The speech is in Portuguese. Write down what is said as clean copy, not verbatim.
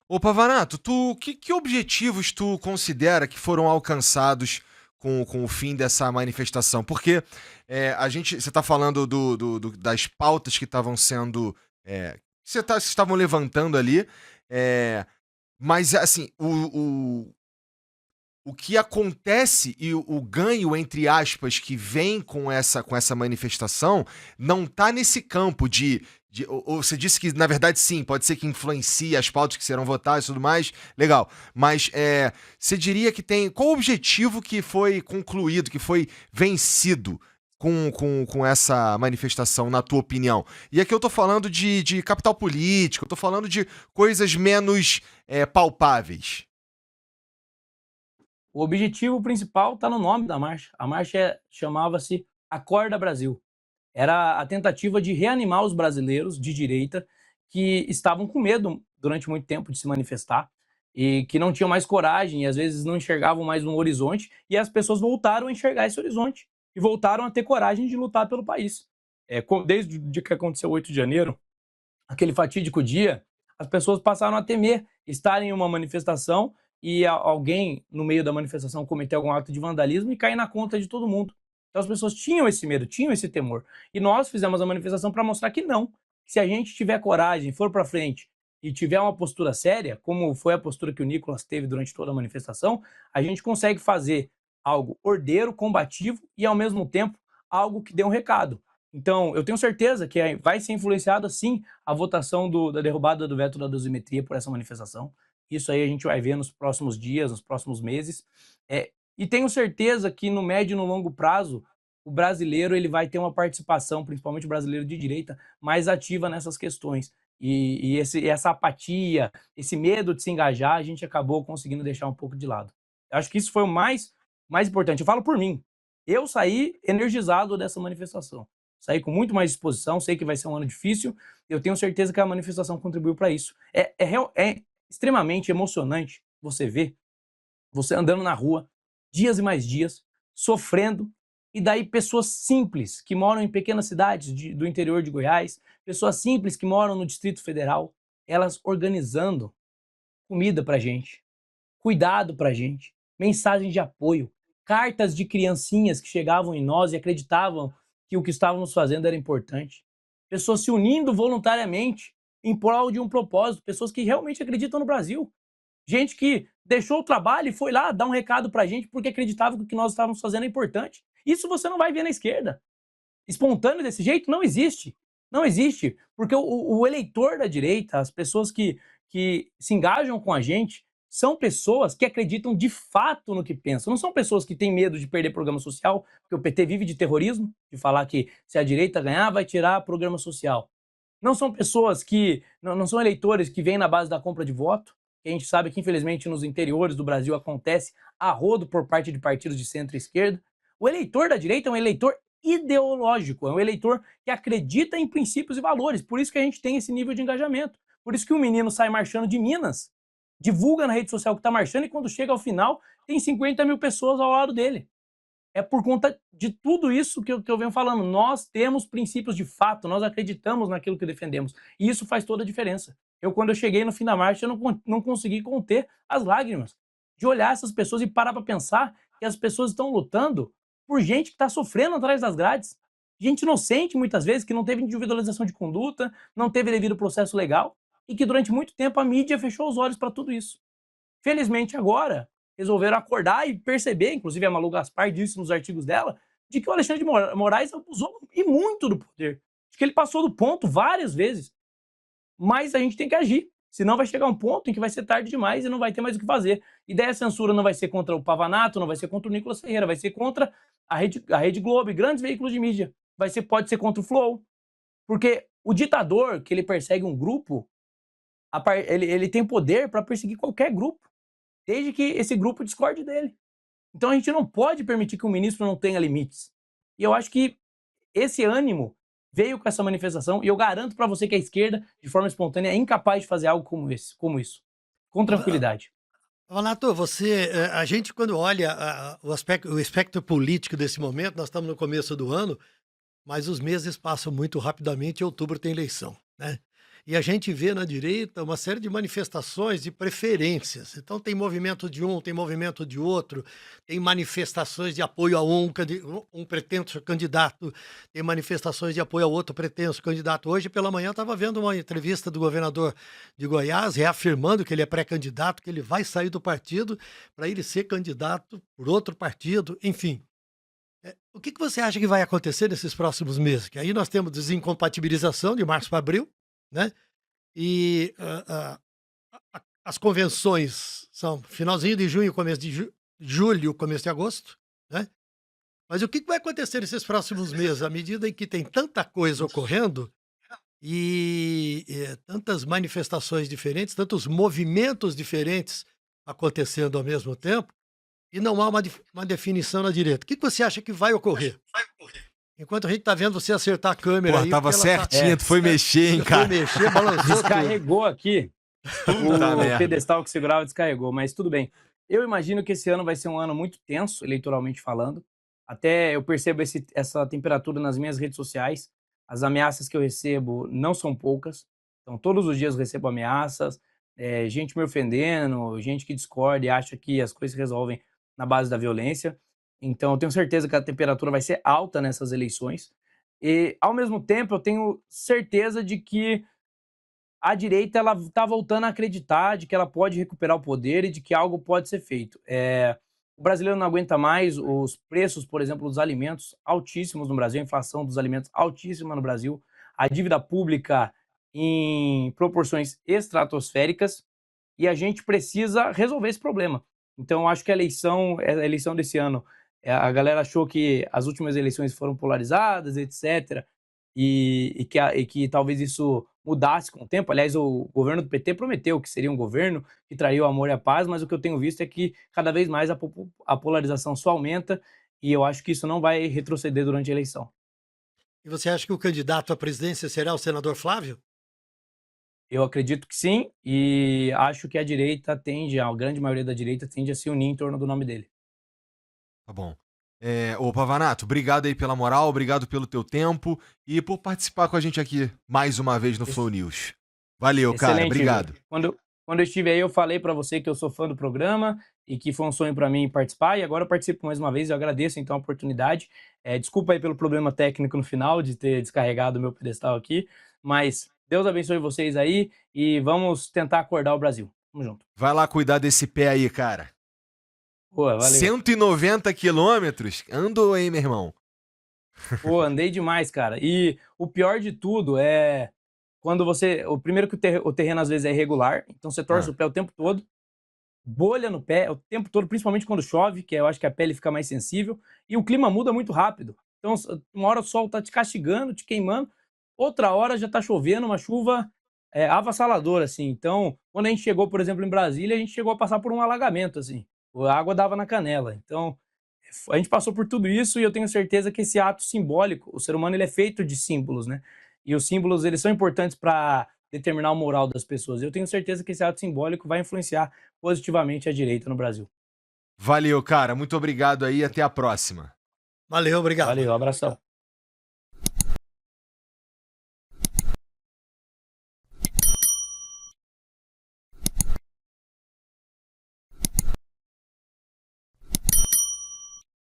Ô Pavanato, que objetivos tu considera que foram alcançados com o fim dessa manifestação? Porque você está falando das pautas que estavam sendo. Vocês estavam levantando ali, é, mas assim, o que acontece e o ganho, entre aspas, que vem com essa manifestação, não tá nesse campo ou você disse que, na verdade, sim, pode ser que influencie as pautas que serão votadas e tudo mais, legal. Mas você diria que tem. Qual o objetivo que foi concluído, que foi vencido com essa manifestação, na tua opinião? E aqui eu tô falando de capital político, eu tô falando de coisas menos palpáveis. O objetivo principal está no nome da marcha. A marcha chamava-se Acorda Brasil. Era a tentativa de reanimar os brasileiros de direita que estavam com medo durante muito tempo de se manifestar e que não tinham mais coragem e às vezes não enxergavam mais um horizonte, e as pessoas voltaram a enxergar esse horizonte e voltaram a ter coragem de lutar pelo país. Desde o dia que aconteceu o 8 de janeiro, aquele fatídico dia, as pessoas passaram a temer estar em uma manifestação e alguém no meio da manifestação cometer algum ato de vandalismo e cair na conta de todo mundo. Então as pessoas tinham esse medo, tinham esse temor. E nós fizemos a manifestação para mostrar que não. Se a gente tiver coragem, for para frente e tiver uma postura séria, como foi a postura que o Nicolas teve durante toda a manifestação, a gente consegue fazer algo ordeiro, combativo e, ao mesmo tempo, algo que dê um recado. Então, eu tenho certeza que vai ser influenciado, sim, a votação da derrubada do veto da dosimetria por essa manifestação. Isso aí a gente vai ver nos próximos dias, nos próximos meses. E tenho certeza que no médio e no longo prazo, o brasileiro ele vai ter uma participação, principalmente o brasileiro de direita, mais ativa nessas questões. Essa apatia, esse medo de se engajar, a gente acabou conseguindo deixar um pouco de lado. Eu acho que isso foi o mais importante. Eu falo por mim. Eu saí energizado dessa manifestação. Saí com muito mais disposição, sei que vai ser um ano difícil, eu tenho certeza que a manifestação contribuiu para isso. É extremamente emocionante você ver você andando na rua, dias e mais dias, sofrendo, e daí pessoas simples que moram em pequenas cidades do interior de Goiás, pessoas simples que moram no Distrito Federal, elas organizando comida para gente, cuidado para gente, mensagens de apoio, cartas de criancinhas que chegavam em nós e acreditavam que o que estávamos fazendo era importante, pessoas se unindo voluntariamente em prol de um propósito, pessoas que realmente acreditam no Brasil, gente que deixou o trabalho e foi lá dar um recado para a gente porque acreditava que o que nós estávamos fazendo é importante. Isso você não vai ver na esquerda. Espontâneo desse jeito não existe. Não existe, porque o eleitor da direita, as pessoas que se engajam com a gente, são pessoas que acreditam de fato no que pensam. Não são pessoas que têm medo de perder programa social, porque o PT vive de terrorismo, de falar que se a direita ganhar, vai tirar programa social. Não são pessoas que. Não são eleitores que vêm na base da compra de voto, que a gente sabe que, infelizmente, nos interiores do Brasil acontece a rodo por parte de partidos de centro e esquerda. O eleitor da direita é um eleitor ideológico, é um eleitor que acredita em princípios e valores. Por isso que a gente tem esse nível de engajamento. Por isso que um menino sai marchando de Minas, divulga na rede social que está marchando, e quando chega ao final, tem 50 mil pessoas ao lado dele. É por conta de tudo isso que eu venho falando. Nós temos princípios de fato, nós acreditamos naquilo que defendemos. E isso faz toda a diferença. Quando eu cheguei no fim da marcha, eu não consegui conter as lágrimas de olhar essas pessoas e parar para pensar que as pessoas estão lutando por gente que está sofrendo atrás das grades. Gente inocente, muitas vezes, que não teve individualização de conduta, não teve devido processo legal, e que durante muito tempo a mídia fechou os olhos para tudo isso. Felizmente agora, resolveram acordar e perceber, inclusive a Malu Gaspar disse nos artigos dela, de que o Alexandre de Moraes abusou e muito do poder. De que ele passou do ponto várias vezes. Mas a gente tem que agir. Senão vai chegar um ponto em que vai ser tarde demais e não vai ter mais o que fazer. E daí a censura não vai ser contra o Pavanato, não vai ser contra o Nicolas Ferreira, vai ser contra a Rede Globo e grandes veículos de mídia. Pode ser contra o Flow. Porque o ditador, que ele persegue um grupo, ele tem poder para perseguir qualquer grupo, desde que esse grupo discorde dele. Então a gente não pode permitir que um ministro não tenha limites. E eu acho que esse ânimo veio com essa manifestação, e eu garanto para você que a esquerda, de forma espontânea, é incapaz de fazer algo como isso, com tranquilidade. Renato, a gente quando olha o espectro político desse momento, nós estamos no começo do ano, mas os meses passam muito rapidamente e outubro tem eleição, né? e a gente vê na direita uma série de manifestações de preferências. Então tem movimento de um, tem movimento de outro, tem manifestações de apoio a um pretenso candidato, tem manifestações de apoio a outro pretenso candidato. Hoje pela manhã estava vendo uma entrevista do governador de Goiás, reafirmando que ele é pré-candidato, que ele vai sair do partido para ele ser candidato por outro partido, enfim. O que você acha que vai acontecer nesses próximos meses? Que aí nós temos desincompatibilização de março para abril, né? E as convenções são finalzinho de junho, começo de julho, começo de agosto, né? Mas o que vai acontecer nesses próximos meses, à medida em que tem tanta coisa ocorrendo e tantas manifestações diferentes, tantos movimentos diferentes acontecendo ao mesmo tempo, e não há uma definição na direita? O que você acha que vai ocorrer? Enquanto a gente tá vendo você acertar a câmera Pô, aí, tava porque ela tá- certinho, tu foi mexer, hein, Você cara. foi mexer, balançou tudo. Descarregou aqui. Puta O merda. pedestal que segurava descarregou, mas tudo bem. Eu imagino que esse ano vai ser um ano muito tenso, eleitoralmente falando. Até eu percebo essa temperatura nas minhas redes sociais. As ameaças que eu recebo não são poucas. Então, todos os dias eu recebo ameaças, gente me ofendendo, gente que discorda e acha que as coisas se resolvem na base da violência. Então, eu tenho certeza que a temperatura vai ser alta nessas eleições. E, ao mesmo tempo, eu tenho certeza de que a direita ela está voltando a acreditar de que ela pode recuperar o poder e de que algo pode ser feito. O brasileiro não aguenta mais os preços, por exemplo, dos alimentos altíssimos no Brasil, a inflação dos alimentos altíssima no Brasil, a dívida pública em proporções estratosféricas, e a gente precisa resolver esse problema. Então, eu acho que a eleição desse ano, a galera achou que as últimas eleições foram polarizadas, etc., e que talvez isso mudasse com o tempo. Aliás, o governo do PT prometeu que seria um governo que traria o amor e a paz, mas o que eu tenho visto é que cada vez mais a polarização só aumenta, e eu acho que isso não vai retroceder durante a eleição. E você acha que o candidato à presidência será o senador Flávio? Eu acredito que sim, e acho que a grande maioria da direita tende a se unir em torno do nome dele. Tá bom. Ô, Pavanato, obrigado aí pela moral, obrigado pelo teu tempo e por participar com a gente aqui mais uma vez no Flow News. Valeu, cara, Excelente, obrigado. Igor. Quando eu estive aí, eu falei para você que eu sou fã do programa e que foi um sonho para mim participar, e agora eu participo mais uma vez, eu agradeço então a oportunidade. Desculpa aí pelo problema técnico no final, de ter descarregado o meu pedestal aqui, mas Deus abençoe vocês aí e vamos tentar acordar o Brasil. Tamo junto. Vai lá cuidar desse pé aí, cara. Pô, valeu. 190 quilômetros? Andou, hein, meu irmão? Pô, andei demais, cara. E o pior de tudo é quando o primeiro que o terreno às vezes é irregular, então você torce o pé o tempo todo, bolha no pé o tempo todo, principalmente quando chove, que eu acho que a pele fica mais sensível, e o clima muda muito rápido. Então, uma hora o sol tá te castigando, te queimando, outra hora já tá chovendo, uma chuva avassaladora, assim. Então, quando a gente chegou, por exemplo, em Brasília, a gente chegou a passar por um alagamento, assim. A água dava na canela. Então, a gente passou por tudo isso e eu tenho certeza que esse ato simbólico, o ser humano ele é feito de símbolos, né? E os símbolos eles são importantes para determinar o moral das pessoas. Eu tenho certeza que esse ato simbólico vai influenciar positivamente a direita no Brasil. Valeu, cara. Muito obrigado aí. Até a próxima. Valeu, obrigado. Valeu, abração.